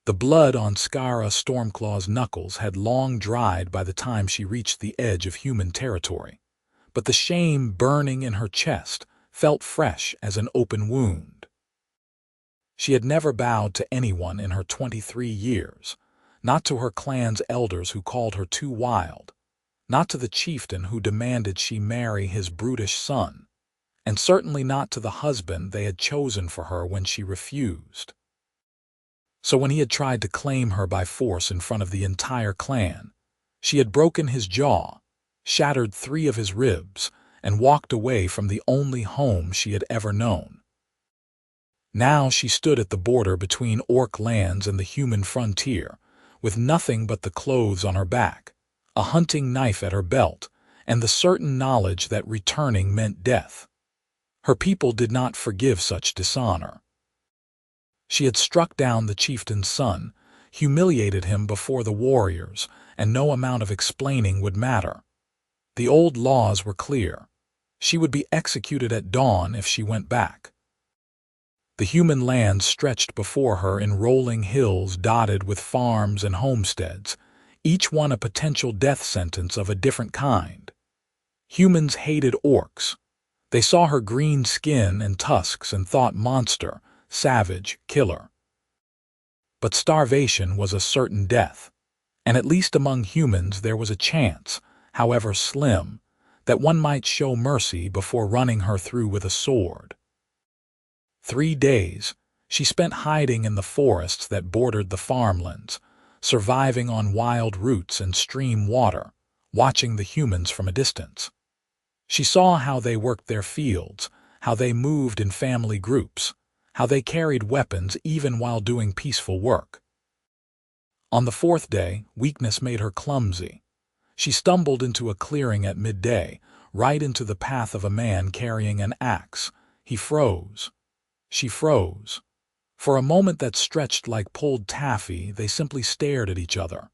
The blood on Skaara Stormclaw's knuckles had long dried by the time she reached the edge of human territory, but the shame burning in her chest felt fresh as an open wound. She had never bowed to anyone in her 23 years, not to her clan's elders who called her too wild, not to the chieftain who demanded she marry his brutish son, and certainly not to the husband they had chosen for her when she refused. So when he had tried to claim her by force in front of the entire clan, she had broken his jaw, shattered 3 of his ribs, and walked away from the only home she had ever known. Now she stood at the border between orc lands and the human frontier, with nothing but the clothes on her back, a hunting knife at her belt, and the certain knowledge that returning meant death. Her people did not forgive such dishonor. She had struck down the chieftain's son, humiliated him before the warriors, and no amount of explaining would matter. The old laws were clear. She would be executed at dawn if she went back. The human land stretched before her in rolling hills dotted with farms and homesteads, each one a potential death sentence of a different kind. Humans hated orcs. They saw her green skin and tusks and thought monster, savage, killer. But starvation was a certain death, and at least among humans there was a chance, however slim, that one might show mercy before running her through with a sword. 3 days she spent hiding in the forests that bordered the farmlands, surviving on wild roots and stream water, watching the humans from a distance. She saw how they worked their fields, how they moved in family groups, how they carried weapons even while doing peaceful work. On the 4th day, weakness made her clumsy. She stumbled into a clearing at midday, right into the path of a man carrying an axe. He froze. She froze. For a moment that stretched like pulled taffy, they simply stared at each other.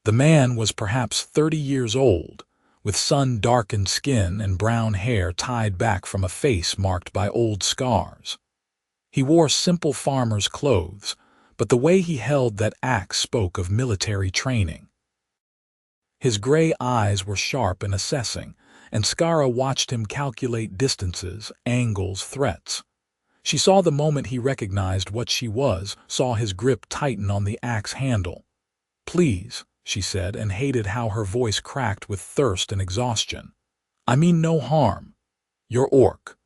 The man was perhaps 30 years old, with sun-darkened skin and brown hair tied back from a face marked by old scars. He wore simple farmer's clothes, but the way he held that axe spoke of military training. His gray eyes were sharp and assessing, and Skaara watched him calculate distances, angles, threats. She saw the moment he recognized what she was, saw his grip tighten on the axe handle. "Please," she said, and hated how her voice cracked with thirst and exhaustion. "I mean no harm. You're orc."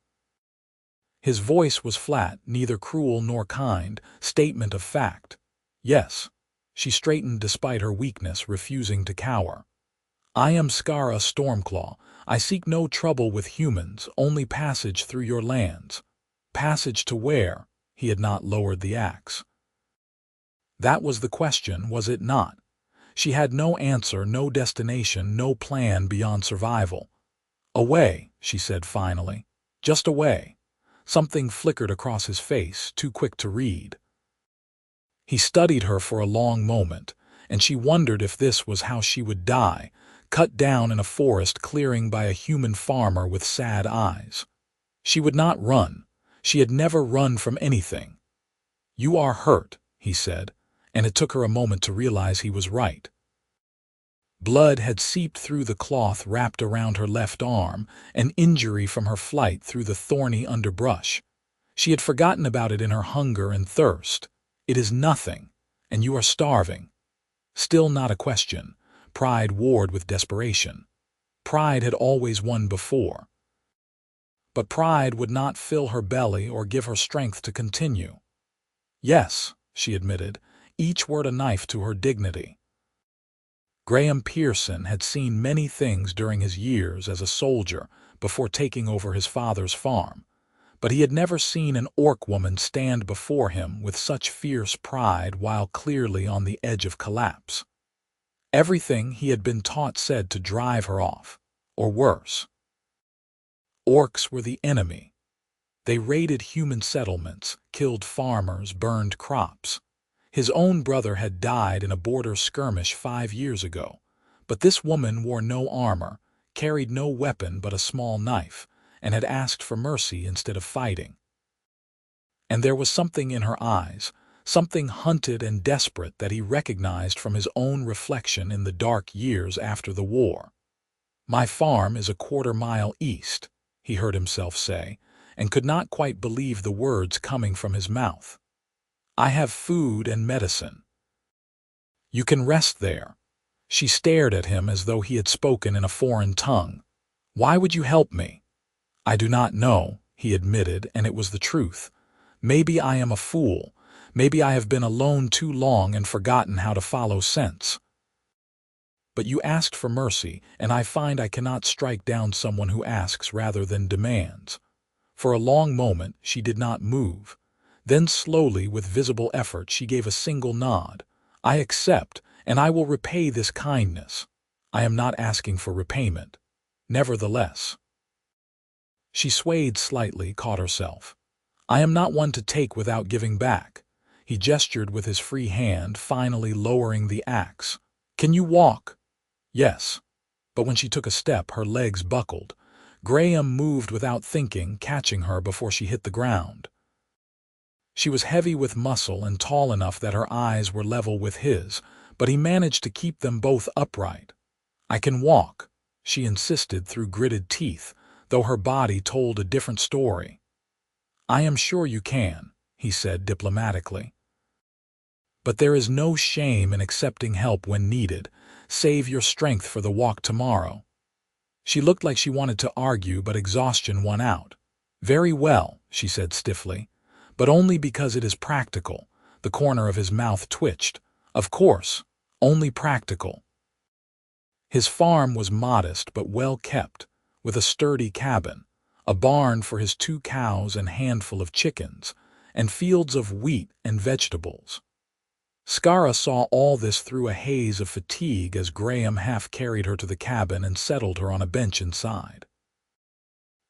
His voice was flat, neither cruel nor kind, statement of fact. "Yes." She straightened despite her weakness, refusing to cower. "I am Skaara Stormclaw. I seek no trouble with humans, only passage through your lands." Passage to where? He had not lowered the axe. That was the question, was it not? She had no answer, no destination, no plan beyond survival. "Away," she said finally. "Just away." Something flickered across his face, too quick to read. He studied her for a long moment, and she wondered if this was how she would die, cut down in a forest clearing by a human farmer with sad eyes. She would not run. She had never run from anything. "You are hurt," he said, and it took her a moment to realize he was right. Blood had seeped through the cloth wrapped around her left arm, an injury from her flight through the thorny underbrush. She had forgotten about it in her hunger and thirst. "It is nothing, and you are starving." Still not a question. Pride warred with desperation. Pride had always won before. But pride would not fill her belly or give her strength to continue. "Yes," she admitted, each word a knife to her dignity. Graham Pearson had seen many things during his years as a soldier before taking over his father's farm, but he had never seen an orc woman stand before him with such fierce pride while clearly on the edge of collapse. Everything he had been taught said to drive her off, or worse. Orcs were the enemy. They raided human settlements, killed farmers, burned crops. His own brother had died in a border skirmish 5 years ago, but this woman wore no armor, carried no weapon but a small knife, and had asked for mercy instead of fighting. And there was something in her eyes, something hunted and desperate that he recognized from his own reflection in the dark years after the war. "My farm is a quarter-mile east," he heard himself say, and could not quite believe the words coming from his mouth. "I have food and medicine. You can rest there." She stared at him as though he had spoken in a foreign tongue. "Why would you help me?" "I do not know," he admitted, and it was the truth. "Maybe I am a fool. Maybe I have been alone too long and forgotten how to follow sense. But you asked for mercy, and I find I cannot strike down someone who asks rather than demands." For a long moment she did not move. Then slowly, with visible effort, she gave a single nod. "I accept, and I will repay this kindness. I am not asking for repayment. Nevertheless." She swayed slightly, caught herself. "I am not one to take without giving back." He gestured with his free hand, finally lowering the axe. "Can you walk?" "Yes." But when she took a step, her legs buckled. Graham moved without thinking, catching her before she hit the ground. She was heavy with muscle and tall enough that her eyes were level with his, but he managed to keep them both upright. "I can walk," she insisted through gritted teeth, though her body told a different story. "I am sure you can," he said diplomatically. "But there is no shame in accepting help when needed. Save your strength for the walk tomorrow." She looked like she wanted to argue, but exhaustion won out. "Very well," she said stiffly, "but only because it is practical." The corner of his mouth twitched. "Of course, only practical." His farm was modest but well kept, with a sturdy cabin, a barn for his 2 cows and handful of chickens, and fields of wheat and vegetables. Skaara saw all this through a haze of fatigue as Graham half carried her to the cabin and settled her on a bench inside.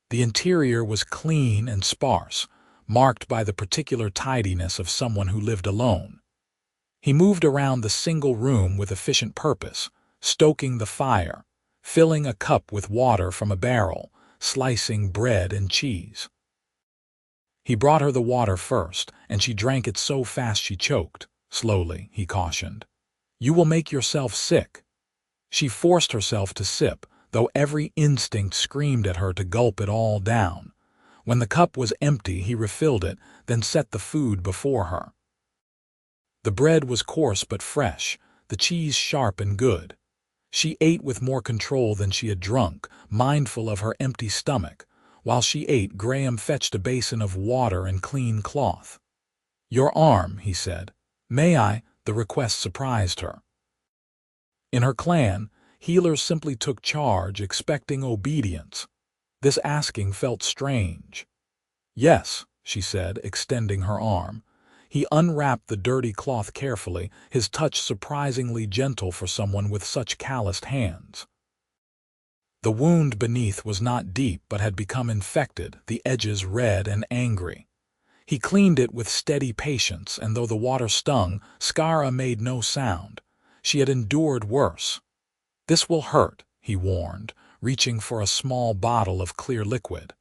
The interior was clean and sparse, marked by the particular tidiness of someone who lived alone. He moved around the single room with efficient purpose, stoking the fire, filling a cup with water from a barrel, slicing bread and cheese. He brought her the water first, and she drank it so fast she choked. "Slowly," he cautioned. "You will make yourself sick." She forced herself to sip, though every instinct screamed at her to gulp it all down. When the cup was empty, he refilled it, then set the food before her. The bread was coarse but fresh, the cheese sharp and good. She ate with more control than she had drunk, mindful of her empty stomach. While she ate, Graham fetched a basin of water and clean cloth. "Your arm," he said. "May I?" The request surprised her. In her clan, healers simply took charge, expecting obedience. This asking felt strange. "Yes," she said, extending her arm. He unwrapped the dirty cloth carefully, his touch surprisingly gentle for someone with such calloused hands. The wound beneath was not deep but had become infected, the edges red and angry. He cleaned it with steady patience, and though the water stung, Skaara made no sound. She had endured worse. "This will hurt," he warned, reaching for a small bottle of clear liquid.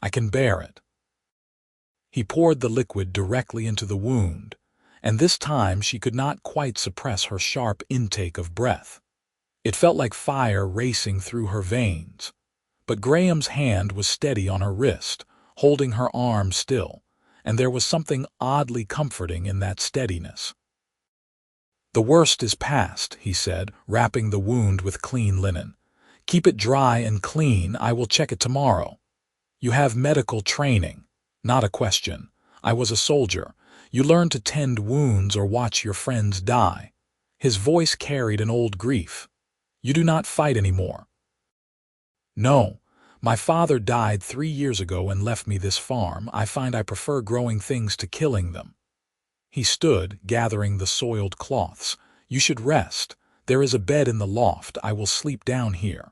"I can bear it." He poured the liquid directly into the wound, and this time she could not quite suppress her sharp intake of breath. It felt like fire racing through her veins. But Graham's hand was steady on her wrist, holding her arm still, and there was something oddly comforting in that steadiness. "The worst is past," he said, wrapping the wound with clean linen. "Keep it dry and clean. I will check it tomorrow. You have medical training." "Not a question. I was a soldier. You learn to tend wounds or watch your friends die." His voice carried an old grief. "You do not fight anymore." "No. My father died 3 years ago and left me this farm. I find I prefer growing things to killing them." He stood, gathering the soiled cloths. "You should rest. There is a bed in the loft. I will sleep down here."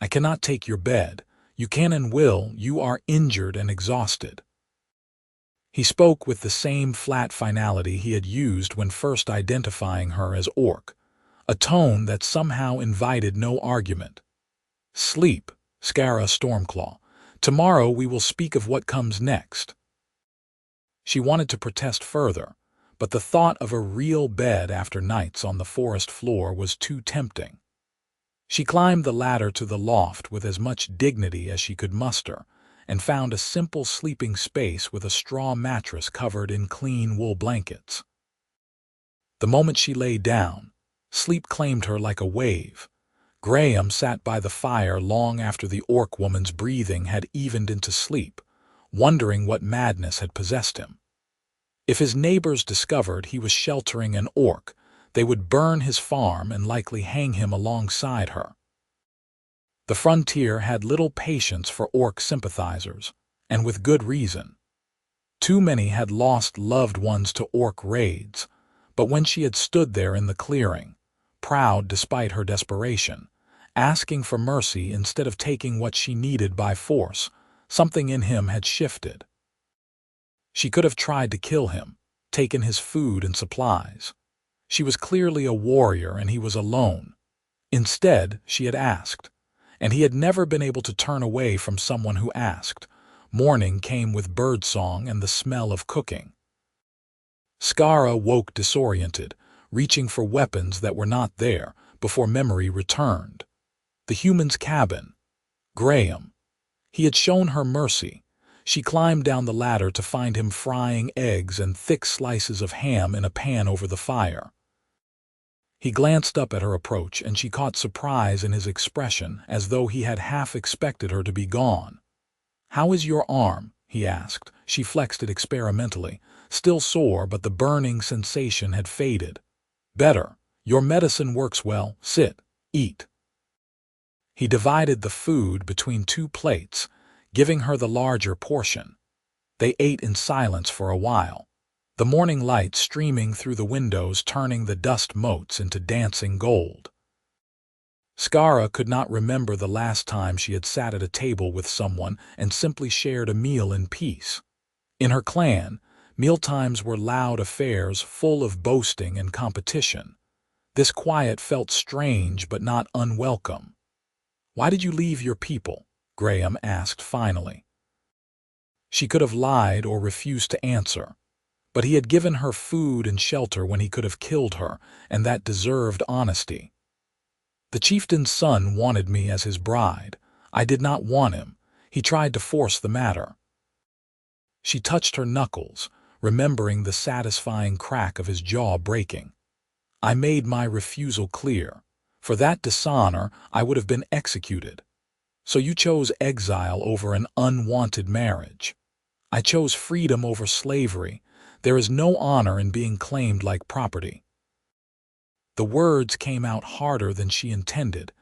"I cannot take your bed." "You can and will. You are injured and exhausted." He spoke with the same flat finality he had used when first identifying her as Orc, a tone that somehow invited no argument. "Sleep, Skaara Stormclaw. Tomorrow we will speak of what comes next." She wanted to protest further, but the thought of a real bed after nights on the forest floor was too tempting. She climbed the ladder to the loft with as much dignity as she could muster, and found a simple sleeping space with a straw mattress covered in clean wool blankets. The moment she lay down, sleep claimed her like a wave. Graham sat by the fire long after the orc woman's breathing had evened into sleep, wondering what madness had possessed him. If his neighbors discovered he was sheltering an orc, they would burn his farm and likely hang him alongside her. The frontier had little patience for orc sympathizers, and with good reason. Too many had lost loved ones to orc raids, but when she had stood there in the clearing, proud despite her desperation, asking for mercy instead of taking what she needed by force, something in him had shifted. She could have tried to kill him, taken his food and supplies. She was clearly a warrior and he was alone. Instead, she had asked, and he had never been able to turn away from someone who asked. Morning came with birdsong and the smell of cooking. Skaara woke disoriented, reaching for weapons that were not there before memory returned. The human's cabin. Graham. He had shown her mercy. She climbed down the ladder to find him frying eggs and thick slices of ham in a pan over the fire. He glanced up at her approach, and she caught surprise in his expression, as though he had half expected her to be gone. "How is your arm?" he asked. She flexed it experimentally, still sore, but the burning sensation had faded. "Better. Your medicine works well. Sit. Eat." He divided the food between two plates, giving her the larger portion. They ate in silence for a while, the morning light streaming through the windows, turning the dust motes into dancing gold. Skaara could not remember the last time she had sat at a table with someone and simply shared a meal in peace. In her clan, mealtimes were loud affairs full of boasting and competition. This quiet felt strange but not unwelcome. "Why did you leave your people?" Graham asked finally. She could have lied or refused to answer, but he had given her food and shelter when he could have killed her, and that deserved honesty. "The chieftain's son wanted me as his bride. I did not want him. He tried to force the matter." She touched her knuckles, remembering the satisfying crack of his jaw breaking. "I made my refusal clear. For that dishonor, I would have been executed. So you chose exile over an unwanted marriage. I chose freedom over slavery. There is no honor in being claimed like property." The words came out harder than she intended,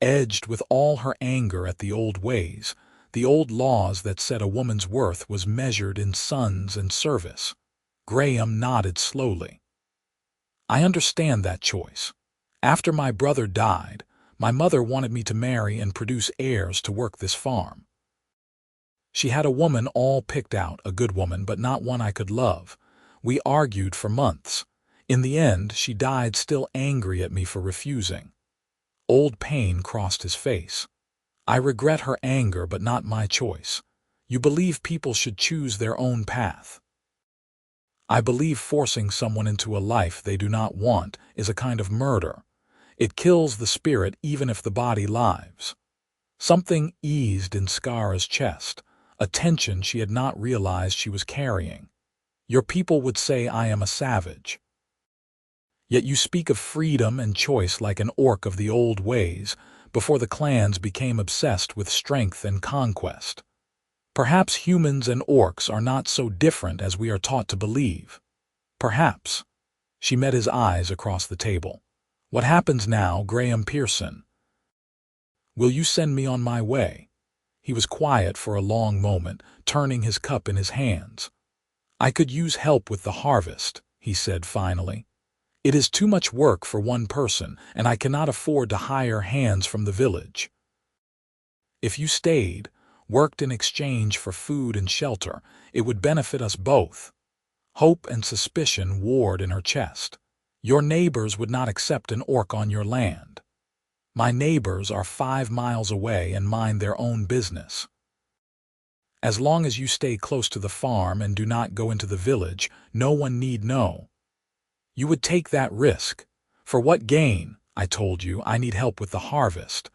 edged with all her anger at the old ways, the old laws that said a woman's worth was measured in sons and service. Graham nodded slowly. "I understand that choice. After my brother died, my mother wanted me to marry and produce heirs to work this farm. She had a woman all picked out, a good woman, but not one I could love. We argued for months. In the end, she died still angry at me for refusing." Old pain crossed his face. "I regret her anger, but not my choice. You believe people should choose their own path. I believe forcing someone into a life they do not want is a kind of murder. It kills the spirit even if the body lives." Something eased in Skaara's chest, a tension she had not realized she was carrying. "Your people would say I am a savage. Yet you speak of freedom and choice like an orc of the old ways, before the clans became obsessed with strength and conquest. Perhaps humans and orcs are not so different as we are taught to believe. Perhaps." She met his eyes across the table. "What happens now, Graham Pearson? Will you send me on my way?" He was quiet for a long moment, turning his cup in his hands. "I could use help with the harvest," he said finally. "It is too much work for one person, and I cannot afford to hire hands from the village. If you stayed, worked in exchange for food and shelter, it would benefit us both." Hope and suspicion warred in her chest. "Your neighbors would not accept an orc on your land." "My neighbors are 5 miles away and mind their own business. As long as you stay close to the farm and do not go into the village, no one need know." You would take that risk. For what gain? I told you I need help with the harvest.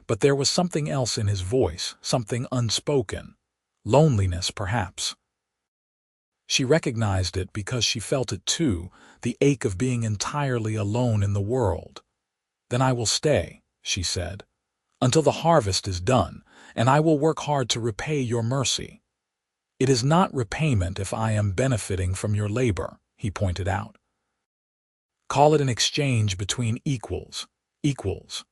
But there was something else in his voice, something unspoken. Loneliness, perhaps. She recognized it because she felt it too, the ache of being entirely alone in the world. Then I will stay, she said, until the harvest is done, and I will work hard to repay your mercy. It is not repayment if I am benefiting from your labor, he pointed out. Call it an exchange between equals. Equals.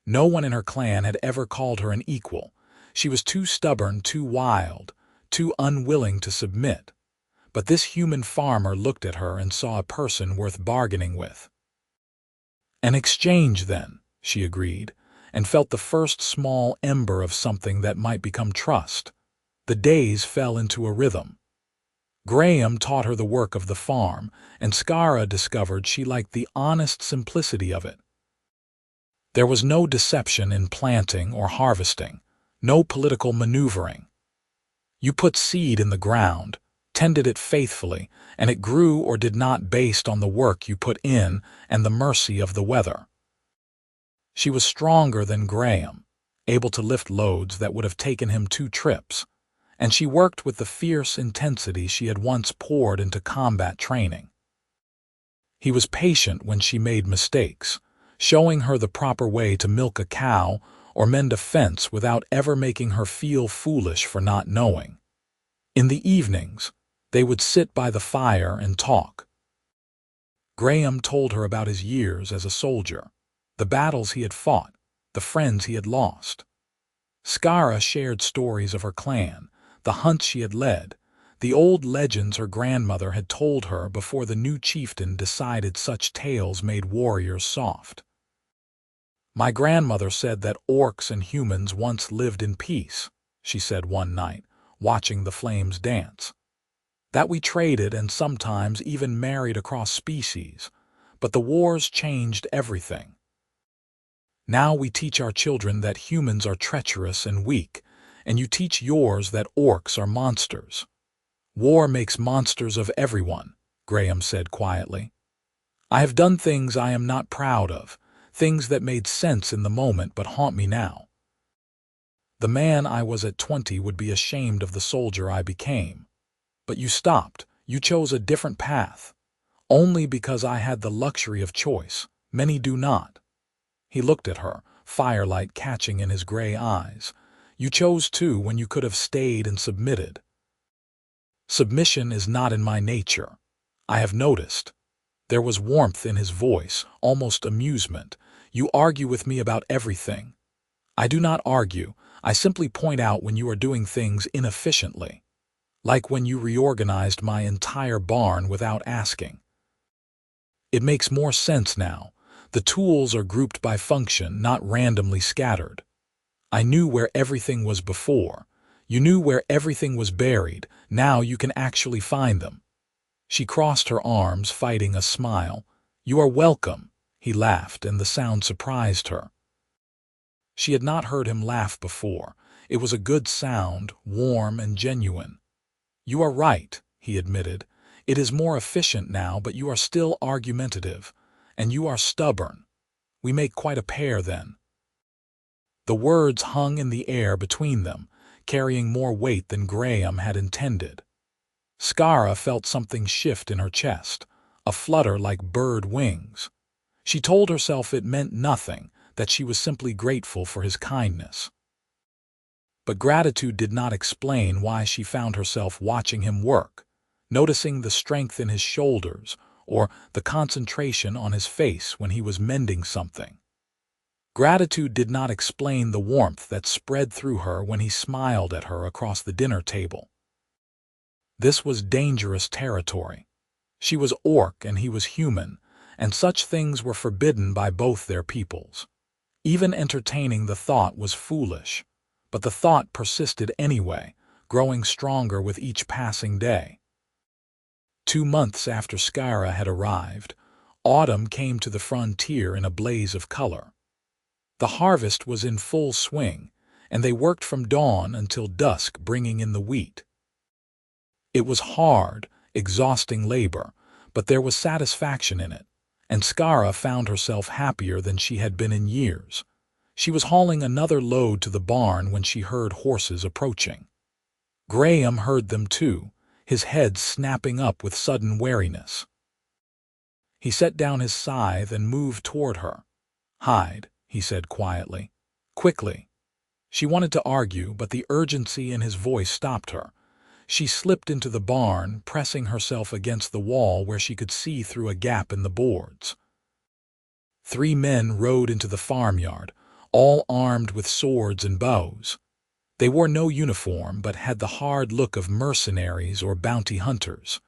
No one in her clan had ever called her an equal. She was too stubborn, too wild, too unwilling to submit. But this human farmer looked at her and saw a person worth bargaining with. An exchange, then, she agreed, and felt the first small ember of something that might become trust. The days fell into a rhythm. Graham taught her the work of the farm, and Skaara discovered she liked the honest simplicity of it. There was no deception in planting or harvesting, no political maneuvering. You put seed in the ground, tended it faithfully, and it grew or did not based on the work you put in and the mercy of the weather. She was stronger than Graham, able to lift loads that would have taken him 2 trips, and she worked with the fierce intensity she had once poured into combat training. He was patient when she made mistakes, showing her the proper way to milk a cow or mend a fence without ever making her feel foolish for not knowing. In the evenings, they would sit by the fire and talk. Graham told her about his years as a soldier, the battles he had fought, the friends he had lost. Skaara shared stories of her clan, the hunts she had led, the old legends her grandmother had told her before the new chieftain decided such tales made warriors soft. My grandmother said that orcs and humans once lived in peace, she said one night, watching the flames dance. That we traded and sometimes even married across species, but the wars changed everything. Now we teach our children that humans are treacherous and weak, and you teach yours that orcs are monsters. War makes monsters of everyone, Graham said quietly. I have done things I am not proud of, things that made sense in the moment but haunt me now. The man I was at 20 would be ashamed of the soldier I became. But you stopped. You chose a different path. Only because I had the luxury of choice. Many do not. He looked at her, firelight catching in his gray eyes. You chose too when you could have stayed and submitted. Submission is not in my nature. I have noticed. There was warmth in his voice, almost amusement. You argue with me about everything. I do not argue. I simply point out when you are doing things inefficiently. Like when you reorganized my entire barn without asking. It makes more sense now. The tools are grouped by function, not randomly scattered. I knew where everything was before. You knew where everything was buried. Now you can actually find them. She crossed her arms, fighting a smile. You are welcome, he laughed, and the sound surprised her. She had not heard him laugh before. It was a good sound, warm and genuine. You are right, he admitted. It is more efficient now, but you are still argumentative, and you are stubborn. We make quite a pair then. The words hung in the air between them, carrying more weight than Graham had intended. Skaara felt something shift in her chest, a flutter like bird wings. She told herself it meant nothing, that she was simply grateful for his kindness. But gratitude did not explain why she found herself watching him work, noticing the strength in his shoulders or the concentration on his face when he was mending something. Gratitude did not explain the warmth that spread through her when he smiled at her across the dinner table. This was dangerous territory. She was orc and he was human, and such things were forbidden by both their peoples. Even entertaining the thought was foolish. But the thought persisted anyway, growing stronger with each passing day. 2 months after Skaara had arrived, autumn came to the frontier in a blaze of color. The harvest was in full swing, and they worked from dawn until dusk, bringing in the wheat. It was hard, exhausting labor, but there was satisfaction in it, and Skaara found herself happier than she had been in years. She was hauling another load to the barn when she heard horses approaching. Graham heard them too, his head snapping up with sudden wariness. He set down his scythe and moved toward her. "Hide," he said quietly. "Quickly." She wanted to argue, but the urgency in his voice stopped her. She slipped into the barn, pressing herself against the wall where she could see through a gap in the boards. 3 men rode into the farmyard, all armed with swords and bows. They wore no uniform but had the hard look of mercenaries or bounty hunters.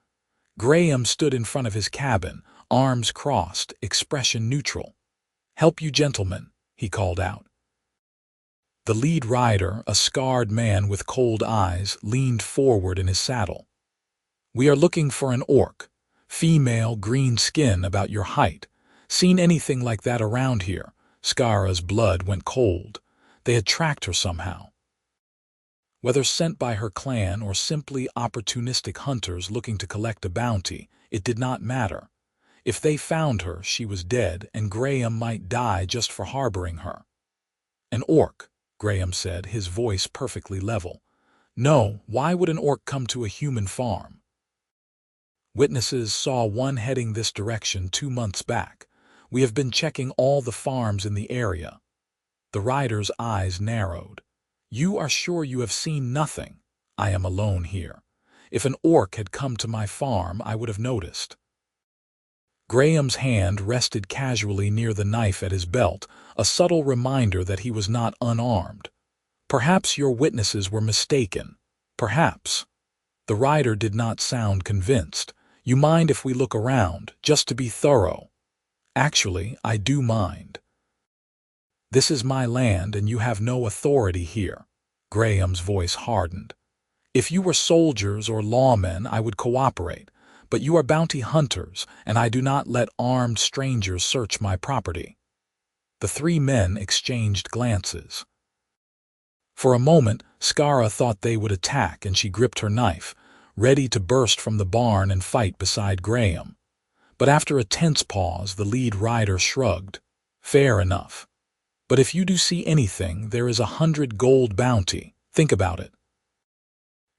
Graham stood in front of his cabin, arms crossed, expression neutral. "Help you gentlemen," he called out. The lead rider, a scarred man with cold eyes, leaned forward in his saddle. "We are looking for an orc, female, green skin, about your height. Seen anything like that around here?" Skaara's blood went cold. They had tracked her somehow. Whether sent by her clan or simply opportunistic hunters looking to collect a bounty, it did not matter. If they found her, she was dead, and Graham might die just for harboring her. "An orc," Graham said, his voice perfectly level. "No, why would an orc come to a human farm?" "Witnesses saw one heading this direction 2 months back. We have been checking all the farms in the area." The rider's eyes narrowed. "You are sure you have seen nothing?" "I am alone here. If an orc had come to my farm, I would have noticed." Graham's hand rested casually near the knife at his belt, a subtle reminder that he was not unarmed. "Perhaps your witnesses were mistaken. Perhaps." The rider did not sound convinced. "You mind if we look around, just to be thorough?" "Actually, I do mind. This is my land and you have no authority here." Graham's voice hardened. "If you were soldiers or lawmen, I would cooperate. But you are bounty hunters, and I do not let armed strangers search my property." The 3 men exchanged glances. For a moment, Skaara thought they would attack, and she gripped her knife, ready to burst from the barn and fight beside Graham. But after a tense pause, the lead rider shrugged. "Fair enough. But if you do see anything, there is 100 gold bounty. Think about it."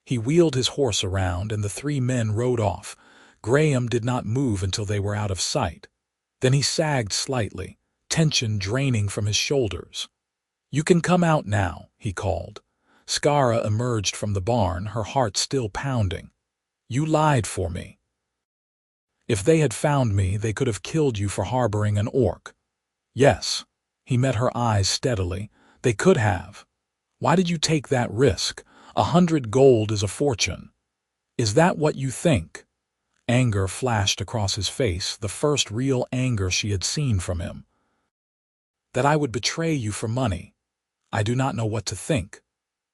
He wheeled his horse around, and the 3 men rode off. Graham did not move until they were out of sight. Then he sagged slightly, tension draining from his shoulders. "You can come out now," he called. Skaara emerged from the barn, her heart still pounding. "You lied for me. If they had found me, they could have killed you for harboring an orc." "Yes." He met her eyes steadily. "They could have. Why did you take that risk? 100 gold is a fortune." "Is that what you think?" Anger flashed across his face, the first real anger she had seen from him. "That I would betray you for money. I do not know what to think."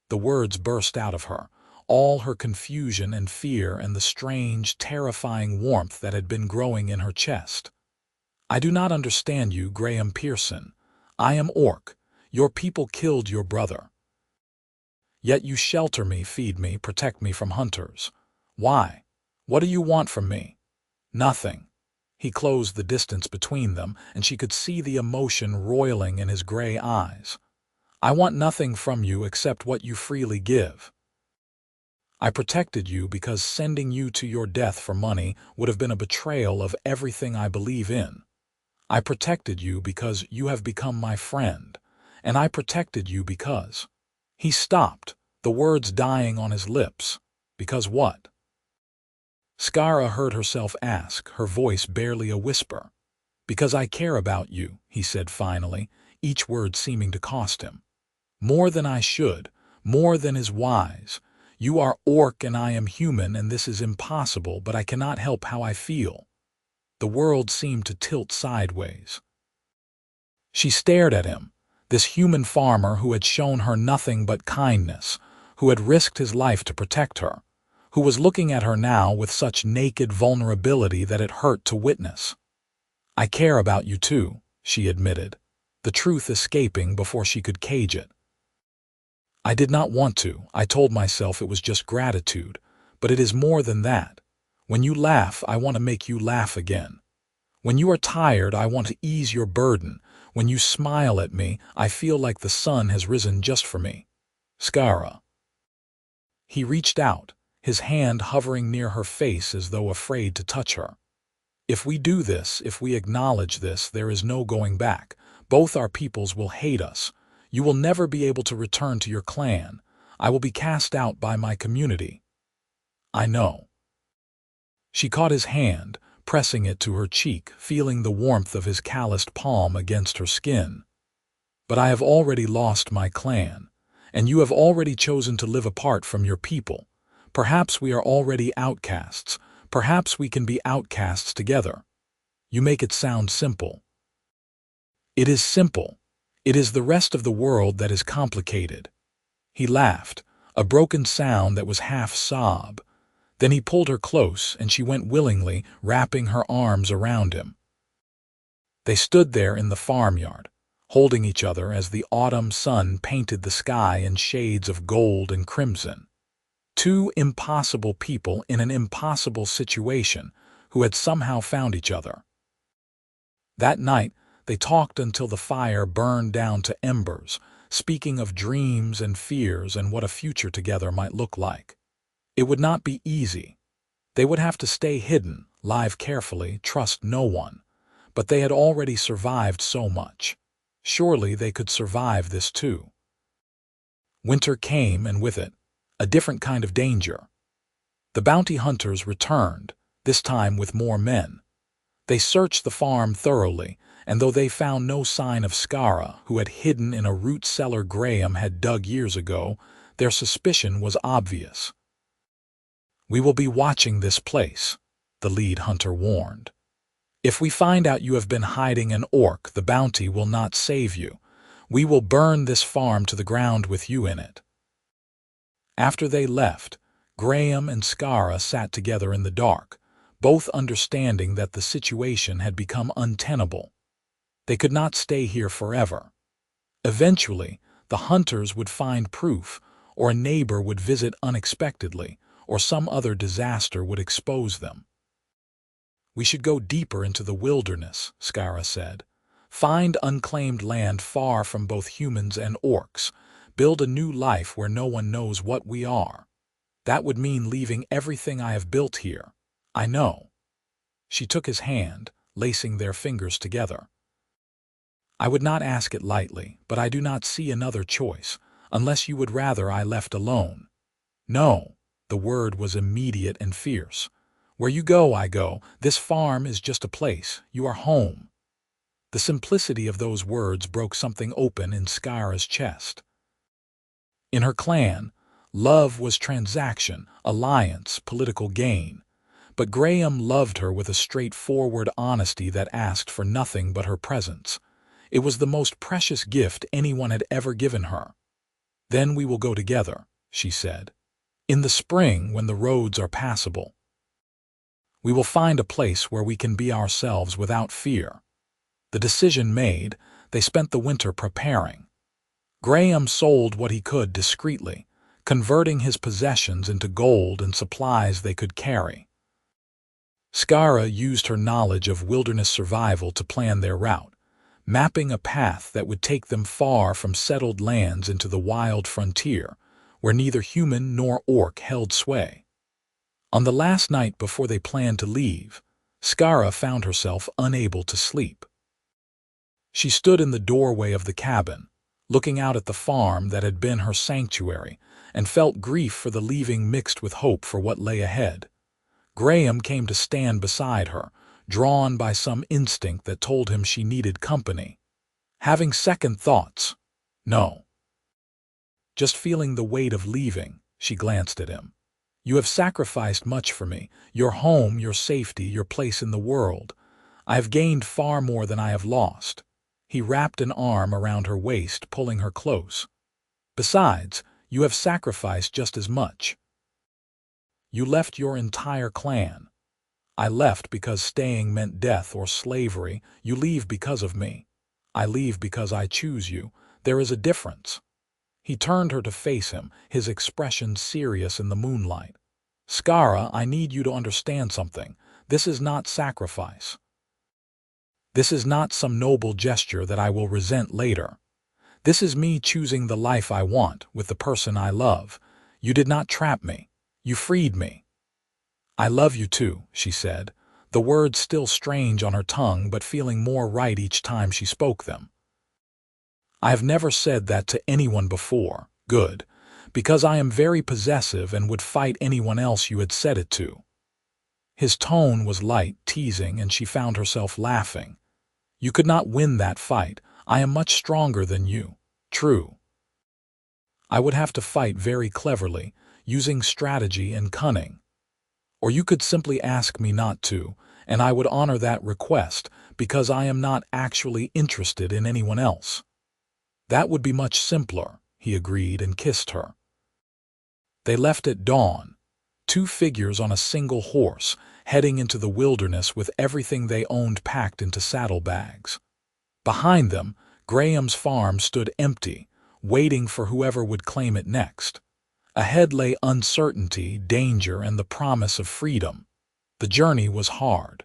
The words burst out of her, all her confusion and fear and the strange, terrifying warmth that had been growing in her chest. "I do not understand you, Graham Pearson. I am orc. Your people killed your brother. Yet you shelter me, feed me, protect me from hunters. Why? What do you want from me?" "Nothing." He closed the distance between them, and she could see the emotion roiling in his gray eyes. "I want nothing from you except what you freely give. I protected you because sending you to your death for money would have been a betrayal of everything I believe in. I protected you because you have become my friend, and I protected you because—" He stopped, the words dying on his lips. "Because what?" Skaara heard herself ask, her voice barely a whisper. "Because I care about you," he said finally, each word seeming to cost him. "More than I should, more than is wise. You are orc and I am human, and this is impossible, but I cannot help how I feel." The world seemed to tilt sideways. She stared at him, this human farmer who had shown her nothing but kindness, who had risked his life to protect her, who was looking at her now with such naked vulnerability that it hurt to witness. "I care about you too," she admitted, the truth escaping before she could cage it. "I did not want to. I told myself it was just gratitude, but it is more than that. When you laugh, I want to make you laugh again. When you are tired, I want to ease your burden. When you smile at me, I feel like the sun has risen just for me. Skaara. He reached out, his hand hovering near her face as though afraid to touch her. If we do this, if we acknowledge this, there is no going back. Both our peoples will hate us. You will never be able to return to your clan. I will be cast out by my community. I know. She caught his hand, pressing it to her cheek, feeling the warmth of his calloused palm against her skin. But I have already lost my clan, and you have already chosen to live apart from your people. Perhaps we are already outcasts. Perhaps we can be outcasts together. You make it sound simple. It is simple. It is the rest of the world that is complicated. He laughed, a broken sound that was half sob. Then he pulled her close, and she went willingly, wrapping her arms around him. They stood there in the farmyard, holding each other as the autumn sun painted the sky in shades of gold and crimson. Two impossible people in an impossible situation who had somehow found each other. That night, they talked until the fire burned down to embers, speaking of dreams and fears and what a future together might look like. It would not be easy. They would have to stay hidden, live carefully, trust no one. But they had already survived so much. Surely they could survive this too. Winter came, and with it, a different kind of danger. The bounty hunters returned, this time with more men. They searched the farm thoroughly, and though they found no sign of Skaara, who had hidden in a root cellar Graham had dug years ago, their suspicion was obvious. "We will be watching this place," the lead hunter warned. "If we find out you have been hiding an orc, the bounty will not save you. We will burn this farm to the ground with you in it." After they left, Graham and Skaara sat together in the dark, both understanding that the situation had become untenable. They could not stay here forever. Eventually, the hunters would find proof, or a neighbor would visit unexpectedly, or some other disaster would expose them. "We should go deeper into the wilderness," Skaara said. "Find unclaimed land far from both humans and orcs. Build a new life where no one knows what we are. That would mean leaving everything I have built here. I know." She took his hand, lacing their fingers together. "I would not ask it lightly, but I do not see another choice, unless you would rather I left alone." "No." The word was immediate and fierce. "Where you go, I go. This farm is just a place. You are home." The simplicity of those words broke something open in Skaara's chest. In her clan, love was transaction, alliance, political gain. But Graham loved her with a straightforward honesty that asked for nothing but her presence. It was the most precious gift anyone had ever given her. "Then we will go together," she said. "In the spring, when the roads are passable. We will find a place where we can be ourselves without fear." The decision made, they spent the winter preparing. Graham sold what he could discreetly, converting his possessions into gold and supplies they could carry. Skaara used her knowledge of wilderness survival to plan their route, mapping a path that would take them far from settled lands into the wild frontier, where neither human nor orc held sway. On the last night before they planned to leave, Skaara found herself unable to sleep. She stood in the doorway of the cabin, looking out at the farm that had been her sanctuary, and felt grief for the leaving mixed with hope for what lay ahead. Graham came to stand beside her, drawn by some instinct that told him she needed company. Having second thoughts, no. Just feeling the weight of leaving, she glanced at him. "You have sacrificed much for me, your home, your safety, your place in the world. I have gained far more than I have lost." He wrapped an arm around her waist, pulling her close. "Besides, you have sacrificed just as much. You left your entire clan. I left because staying meant death or slavery. You leave because of me. I leave because I choose you. There is a difference." He turned her to face him, his expression serious in the moonlight. Skaara, I need you to understand something. This is not sacrifice. This is not some noble gesture that I will resent later. This is me choosing the life I want with the person I love. You did not trap me. You freed me. I love you too, she said, the words still strange on her tongue but feeling more right each time she spoke them. I have never said that to anyone before. Good. Because I am very possessive and would fight anyone else you had said it to. His tone was light, teasing, and she found herself laughing. You could not win that fight. I am much stronger than you. True. I would have to fight very cleverly, using strategy and cunning. Or you could simply ask me not to, and I would honor that request because I am not actually interested in anyone else. That would be much simpler, he agreed and kissed her. They left at dawn, two figures on a single horse, heading into the wilderness with everything they owned packed into saddlebags. Behind them, Graham's farm stood empty, waiting for whoever would claim it next. Ahead lay uncertainty, danger, and the promise of freedom. The journey was hard.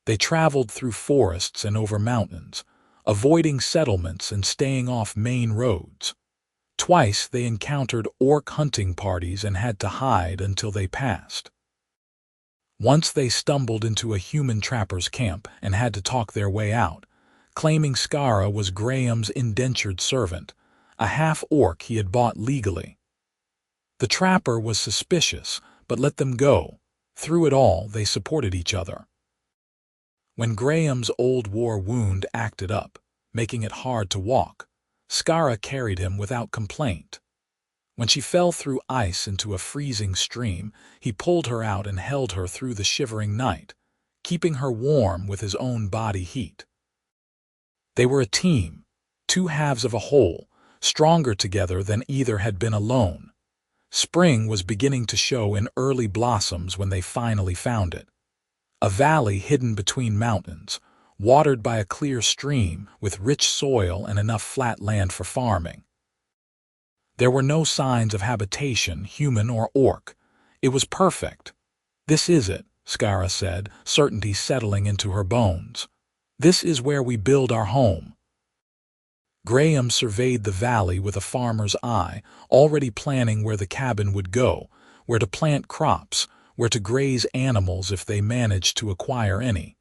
They traveled through forests and over mountains, avoiding settlements and staying off main roads. Twice they encountered orc hunting parties and had to hide until they passed. Once they stumbled into a human trapper's camp and had to talk their way out, claiming Skaara was Graham's indentured servant, a half-orc he had bought legally. The trapper was suspicious, but let them go. Through it all, they supported each other. When Graham's old war wound acted up, making it hard to walk, Skaara carried him without complaint. When she fell through ice into a freezing stream, he pulled her out and held her through the shivering night, keeping her warm with his own body heat. They were a team, two halves of a whole, stronger together than either had been alone. Spring was beginning to show in early blossoms when they finally found it. A valley hidden between mountains, watered by a clear stream with rich soil and enough flat land for farming. There were no signs of habitation, human or orc. It was perfect. This is it, Skaara said, certainty settling into her bones. This is where we build our home. Graham surveyed the valley with a farmer's eye, already planning where the cabin would go, where to plant crops, where to graze animals if they managed to acquire any.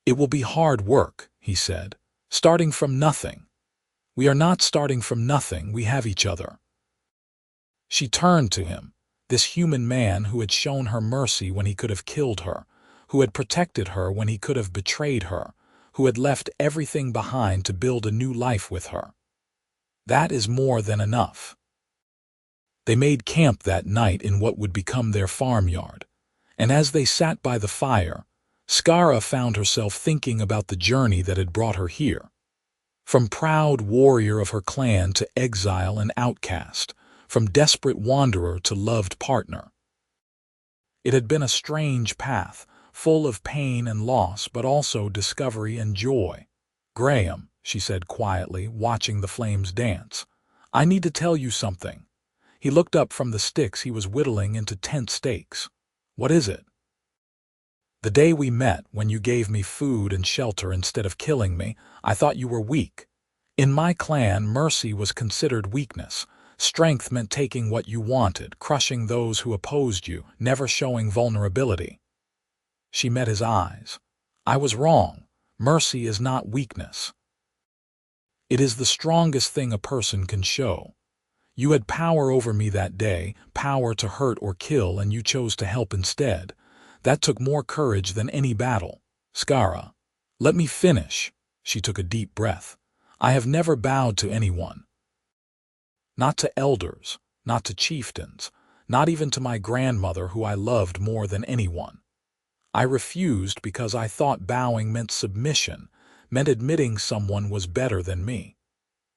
It will be hard work, he said, starting from nothing. We are not starting from nothing, we have each other. She turned to him, this human man who had shown her mercy when he could have killed her, who had protected her when he could have betrayed her, who had left everything behind to build a new life with her. That is more than enough. They made camp that night in what would become their farmyard, and as they sat by the fire, Skaara found herself thinking about the journey that had brought her here. From proud warrior of her clan to exile and outcast, from desperate wanderer to loved partner. It had been a strange path, full of pain and loss, but also discovery and joy. Graham, she said quietly, watching the flames dance, I need to tell you something. He looked up from the sticks he was whittling into tent stakes. What is it? The day we met, when you gave me food and shelter instead of killing me, I thought you were weak. In my clan, mercy was considered weakness. Strength meant taking what you wanted, crushing those who opposed you, never showing vulnerability. She met his eyes. I was wrong. Mercy is not weakness. It is the strongest thing a person can show. You had power over me that day, power to hurt or kill, and you chose to help instead. That took more courage than any battle. Skaara, let me finish. She took a deep breath. I have never bowed to anyone. Not to elders, not to chieftains, not even to my grandmother who I loved more than anyone. I refused because I thought bowing meant submission, meant admitting someone was better than me.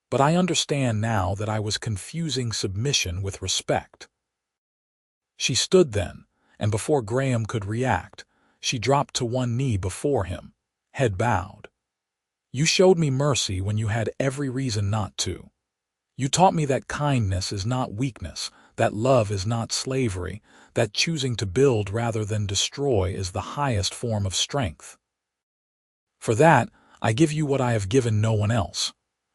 But I understand now that I was confusing submission with respect. She stood then, and before Graham could react, she dropped to one knee before him, head bowed. You showed me mercy when you had every reason not to. You taught me that kindness is not weakness, that love is not slavery, that choosing to build rather than destroy is the highest form of strength. For that, I give you what I have given no one else.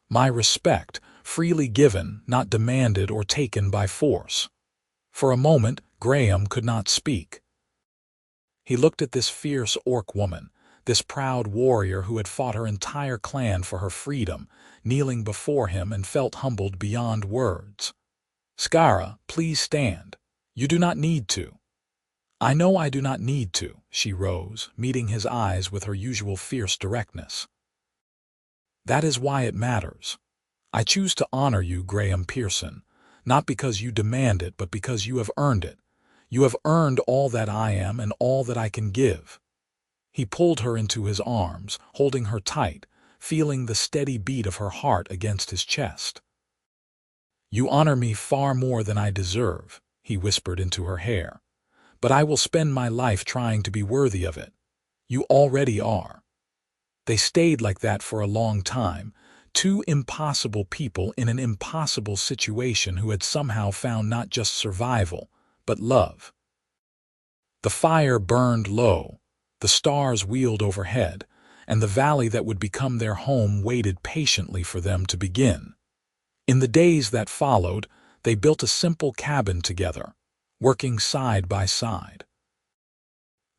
My respect, freely given, not demanded or taken by force. For a moment, Graham could not speak. He looked at this fierce orc woman, this proud warrior who had fought her entire clan for her freedom, kneeling before him, and felt humbled beyond words. "Skaara, please stand. You do not need to." "I know I do not need to," she rose, meeting his eyes with her usual fierce directness. "That is why it matters. I choose to honor you, Graham Pearson, not because you demand it, but because you have earned it. You have earned all that I am and all that I can give." He pulled her into his arms, holding her tight, feeling the steady beat of her heart against his chest. "You honor me far more than I deserve," he whispered into her hair. "But I will spend my life trying to be worthy of it. You already are." They stayed like that for a long time, two impossible people in an impossible situation who had somehow found not just survival, but love. The fire burned low, the stars wheeled overhead, and the valley that would become their home waited patiently for them to begin. In the days that followed, they built a simple cabin together, working side by side.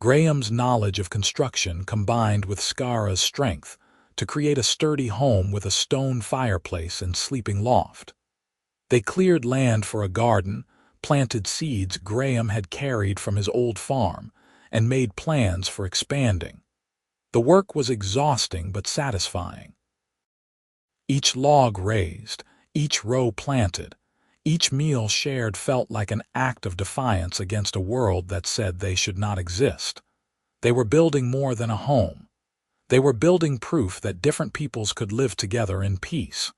Graham's knowledge of construction combined with Skaara's strength to create a sturdy home with a stone fireplace and sleeping loft. They cleared land for a garden, planted seeds Graham had carried from his old farm, and made plans for expanding. The work was exhausting but satisfying. Each log raised, each row planted, each meal shared felt like an act of defiance against a world that said they should not exist. They were building more than a home. They were building proof that different peoples could live together in peace.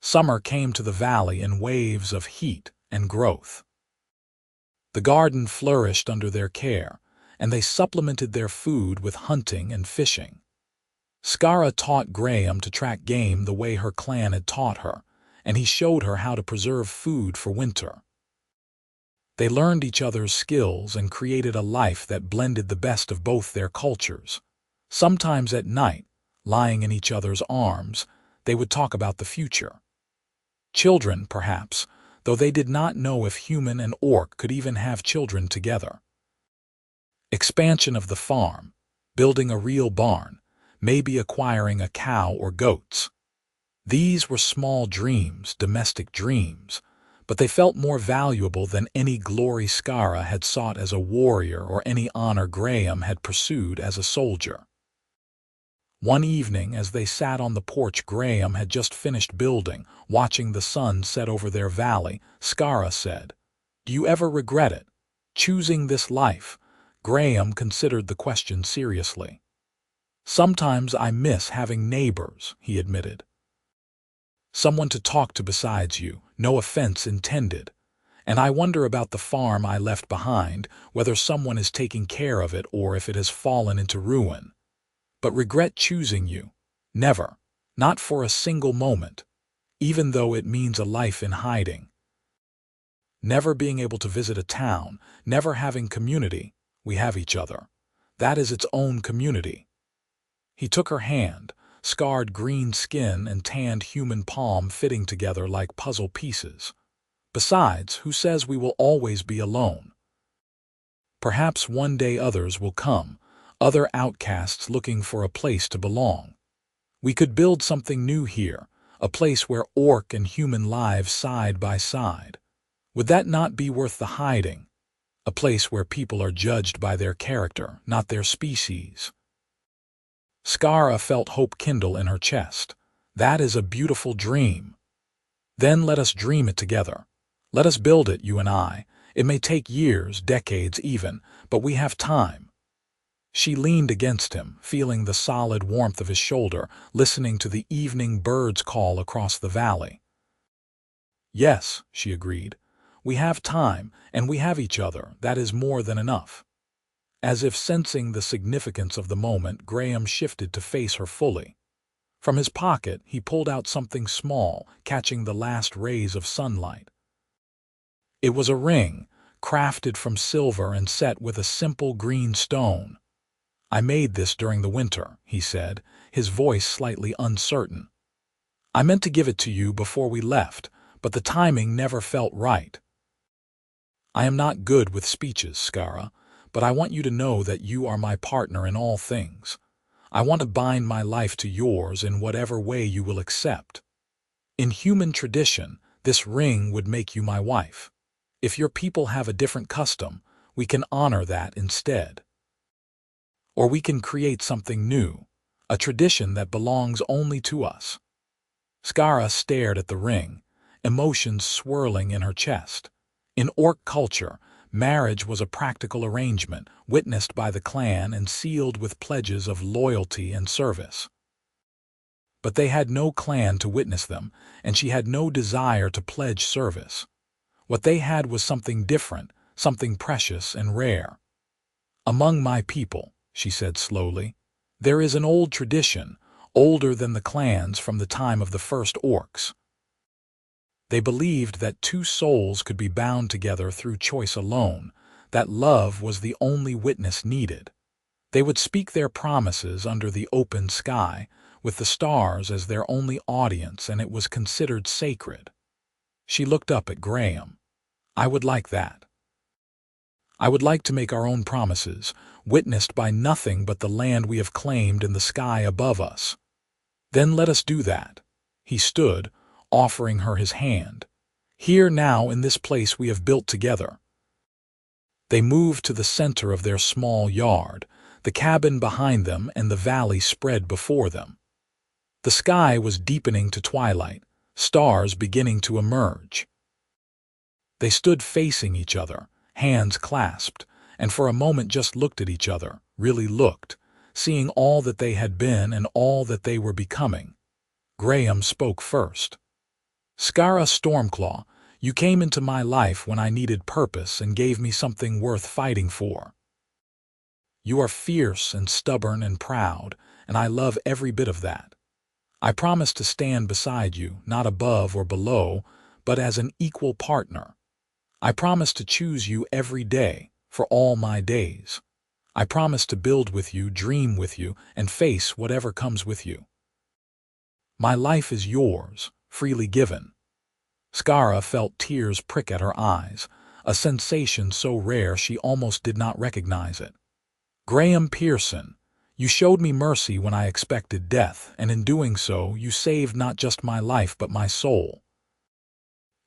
Summer came to the valley in waves of heat and growth. The garden flourished under their care, and they supplemented their food with hunting and fishing. Skaara taught Graham to track game the way her clan had taught her, and he showed her how to preserve food for winter. They learned each other's skills and created a life that blended the best of both their cultures. Sometimes at night, lying in each other's arms, they would talk about the future. Children, perhaps, though they did not know if human and orc could even have children together. Expansion of the farm, building a real barn, maybe acquiring a cow or goats. These were small dreams, domestic dreams, but they felt more valuable than any glory Skaara had sought as a warrior or any honor Graham had pursued as a soldier. One evening, as they sat on the porch Graham had just finished building, watching the sun set over their valley, Skaara said, "Do you ever regret it? Choosing this life?" Graham considered the question seriously. "Sometimes I miss having neighbors," he admitted. "Someone to talk to besides you, no offense intended. And I wonder about the farm I left behind, whether someone is taking care of it or if it has fallen into ruin. But regret choosing you? Never. Not for a single moment. Even though it means a life in hiding. Never being able to visit a town, never having community. We have each other. That is its own community." He took her hand, scarred green skin and tanned human palm fitting together like puzzle pieces. "Besides, who says we will always be alone? Perhaps one day others will come, other outcasts looking for a place to belong. We could build something new here, a place where orc and human lives side by side. Would that not be worth the hiding? A place where people are judged by their character, not their species." Skaara felt hope kindle in her chest. "That is a beautiful dream. Then let us dream it together. Let us build it, you and I. It may take years, decades even, but we have time." She leaned against him, feeling the solid warmth of his shoulder, listening to the evening birds call across the valley. "Yes," she agreed. "We have time, and we have each other. That is more than enough." As if sensing the significance of the moment, Graham shifted to face her fully. From his pocket, he pulled out something small, catching the last rays of sunlight. It was a ring, crafted from silver and set with a simple green stone. "I made this during the winter," he said, his voice slightly uncertain. "I meant to give it to you before we left, but the timing never felt right. I am not good with speeches, Skaara, but I want you to know that you are my partner in all things. I want to bind my life to yours in whatever way you will accept. In human tradition, this ring would make you my wife. If your people have a different custom, we can honor that instead. Or we can create something new, a tradition that belongs only to us." Skaara stared at the ring, emotions swirling in her chest. In Orc culture, marriage was a practical arrangement witnessed by the clan and sealed with pledges of loyalty and service. But they had no clan to witness them, and she had no desire to pledge service. What they had was something different, something precious and rare. "Among my people," she said slowly, "there is an old tradition, older than the clans from the time of the first orcs. They believed that two souls could be bound together through choice alone, that love was the only witness needed. They would speak their promises under the open sky, with the stars as their only audience, and it was considered sacred." She looked up at Graham. "I would like that. I would like to make our own promises, witnessed by nothing but the land we have claimed in the sky above us." "Then let us do that." He stood, offering her his hand. "Here now in this place we have built together." They moved to the center of their small yard, the cabin behind them and the valley spread before them. The sky was deepening to twilight, stars beginning to emerge. They stood facing each other, hands clasped, and for a moment just looked at each other, really looked, seeing all that they had been and all that they were becoming. Graham spoke first. "Skaara Stormclaw, you came into my life when I needed purpose and gave me something worth fighting for. You are fierce and stubborn and proud, and I love every bit of that. I promise to stand beside you, not above or below, but as an equal partner. I promise to choose you every day, for all my days. I promise to build with you, dream with you, and face whatever comes with you. My life is yours, freely given." Skaara felt tears prick at her eyes, a sensation so rare she almost did not recognize it. "Graham Pearson, you showed me mercy when I expected death, and in doing so, you saved not just my life but my soul.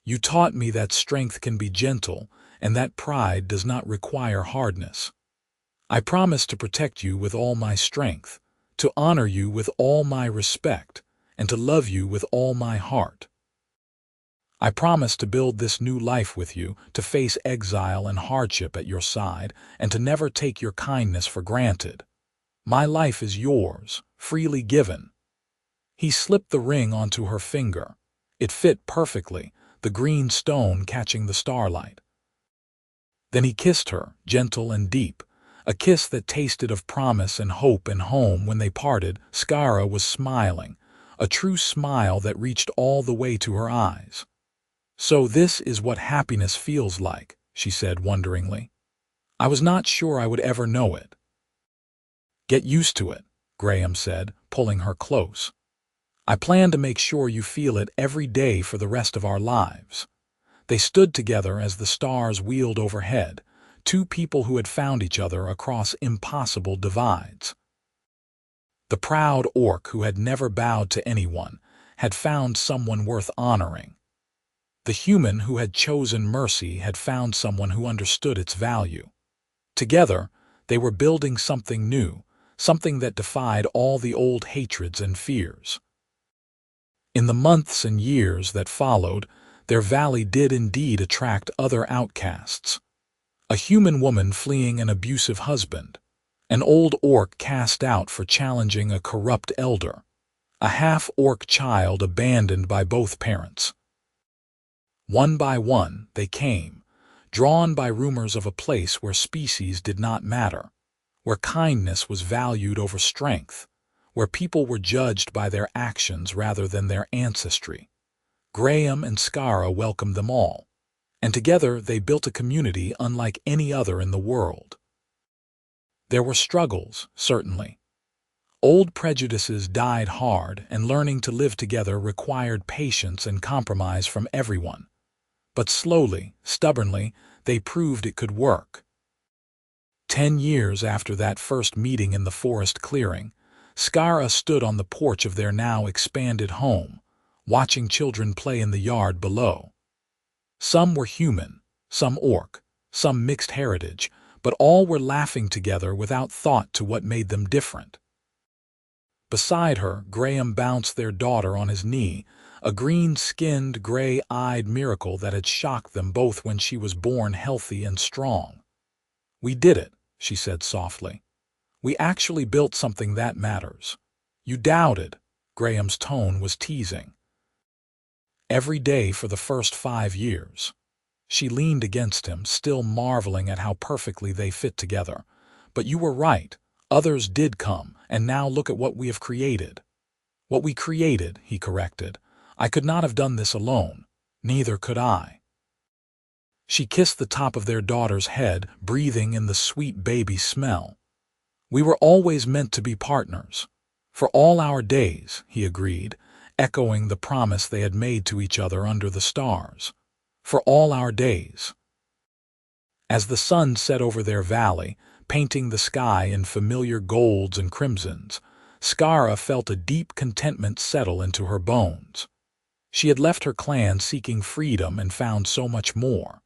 You taught me that strength can be gentle, and that pride does not require hardness. I promise to protect you with all my strength, to honor you with all my respect, and to love you with all my heart. I promise to build this new life with you, to face exile and hardship at your side, and to never take your kindness for granted. My life is yours, freely given." He slipped the ring onto her finger. It fit perfectly, the green stone catching the starlight. Then he kissed her, gentle and deep, a kiss that tasted of promise and hope and home. When they parted, Skaara was smiling, a true smile that reached all the way to her eyes. "So this is what happiness feels like," she said wonderingly. "I was not sure I would ever know it." "Get used to it," Graham said, pulling her close. "I plan to make sure you feel it every day for the rest of our lives." They stood together as the stars wheeled overhead, two people who had found each other across impossible divides. The proud orc who had never bowed to anyone had found someone worth honoring. The human who had chosen mercy had found someone who understood its value. Together, they were building something new, something that defied all the old hatreds and fears. In the months and years that followed, their valley did indeed attract other outcasts. A human woman fleeing an abusive husband, an old orc cast out for challenging a corrupt elder, a half-orc child abandoned by both parents. One by one, they came, drawn by rumors of a place where species did not matter, where kindness was valued over strength, where people were judged by their actions rather than their ancestry. Graham and Skaara welcomed them all. and together they built a community unlike any other in the world. There were struggles, certainly. Old prejudices died hard, and learning to live together required patience and compromise from everyone. But slowly, stubbornly, they proved it could work. 10 years after that first meeting in the forest clearing, Skaara stood on the porch of their now expanded home, watching children play in the yard below. Some were human, some orc, some mixed heritage, but all were laughing together without thought to what made them different. Beside her, Graham bounced their daughter on his knee, a green-skinned, gray-eyed miracle that had shocked them both when she was born healthy and strong. "We did it," she said softly. "We actually built something that matters." "You doubted." Graham's tone was teasing. "Every day for the first 5 years." She leaned against him, still marveling at how perfectly they fit together. "But you were right. Others did come, and now look at what we have created." "What we created," he corrected. "I could not have done this alone. Neither could I." She kissed the top of their daughter's head, breathing in the sweet baby smell. "We were always meant to be partners. For all our days," he agreed, echoing the promise they had made to each other under the stars. "For all our days." As the sun set over their valley, painting the sky in familiar golds and crimsons, Skaara felt a deep contentment settle into her bones. She had left her clan seeking freedom and found so much more.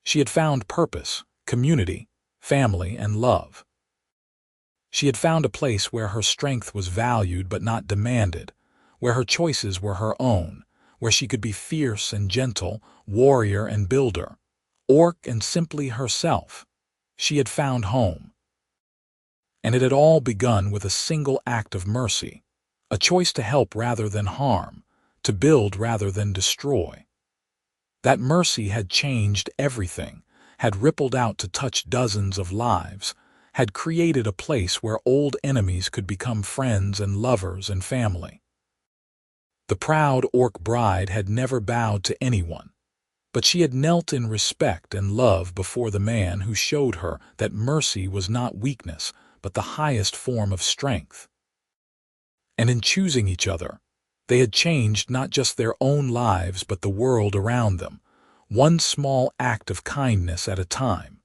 She had found purpose, community, family, and love. She had found a place where her strength was valued but not demanded, where her choices were her own, where she could be fierce and gentle, warrior and builder, orc and simply herself. She had found home. And it had all begun with a single act of mercy, a choice to help rather than harm, to build rather than destroy. That mercy had changed everything, had rippled out to touch dozens of lives, had created a place where old enemies could become friends and lovers and family. The proud orc bride had never bowed to anyone, but she had knelt in respect and love before the man who showed her that mercy was not weakness, but the highest form of strength. And in choosing each other, they had changed not just their own lives but the world around them, one small act of kindness at a time.